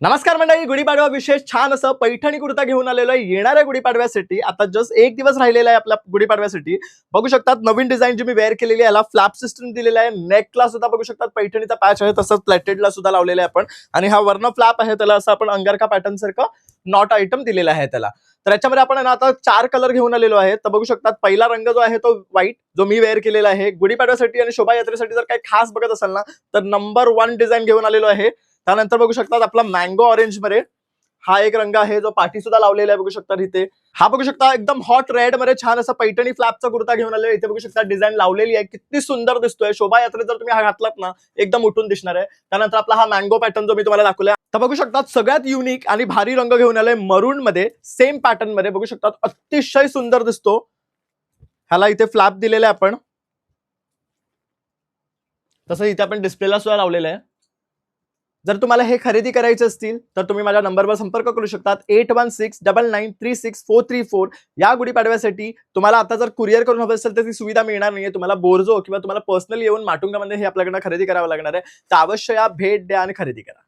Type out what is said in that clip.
नमस्कार मंडळी, गुढीपाडवा विशेष छान असं पैठणी कुर्ता घेऊन आलेलो आहे येणाऱ्या गुढीपाडव्यासाठी। आता जस्ट एक दिवस राहिलेला आहे आपल्या गुढीपाडव्यासाठी। बघू शकतात नवीन डिझाइन जी मी वेअर केलेली आहे, याला फ्लॅप सिस्टम दिलेला आहे। नेकला सुद्धा बघू शकतात पैठणीचा पॅच आहे, तसंच प्लेटेडला सुद्धा लावलेला आहे आपण। आणि हा वर्ण फ्लॅप आहे, त्याला असं आपण अंगारका पॅटर्न सारखं नॉट आयटम दिलेला आहे त्याला। तर याच्यामध्ये आपण आता 4 कलर घेऊन आलेलो आहे। तर बघू शकतात पहिला रंग जो आहे तो व्हाईट, जो मी वेअर केलेला आहे। गुढीपाडव्यासाठी आणि शोभायात्रेसाठी जर काही खास बघत असाल ना, तर नंबर 1 डिझाइन घेऊन आलेलो आहे। त्यानंतर बघू शकतात आपला मँगो ऑरेंज मध्ये हा एक रंग आहे, जो पाठी सुद्धा लावलेला आहे बघू शकता इथे। हा बघू शकता एकदम हॉट रेड मध्ये छान असा पैठणी फ्लॅपचा कुर्ता घेऊन आलेला आहे। इथे बघू शकता डिझाइन लावलेली आहे, किती सुंदर दिसतोय। शोभायात्रेत जर तुम्ही हा घातलात ना, एकदम उठून दिसणार आहे। त्यानंतर आपला हा मँगो पॅटर्न जो मी तुम्हाला दाखवलाय, तर बघू शकतात सगळ्यात युनिक आणि भारी रंग घेऊन आलाय मरून मध्ये, सेम पॅटर्न मध्ये बघू शकतात अतिशय सुंदर दिसतो। ह्याला इथे फ्लॅप दिलेला आहे आपण, तसं इथे आपण डिस्प्लेला सुद्धा लावलेलं आहे। जर तुम्हाला हे खरेदी करायचे असतील तर तुम्ही माझ्या नंबरवर संपर्क करू शकतात 8169993434। या गुढीपाडव्यासाठी तुम्हाला आता जर कुरिअर करून हवं असेल तर ती सुविधा मिळणार नाहीये, तुम्हाला बोर्जो किंवा तुम्हाला पर्सनली येऊन माटुंगामध्ये हे आपल्याकडनं खरेदी करावं लागणार आहे। तर अवश्य या, भेट द्या आणि खरेदी करा।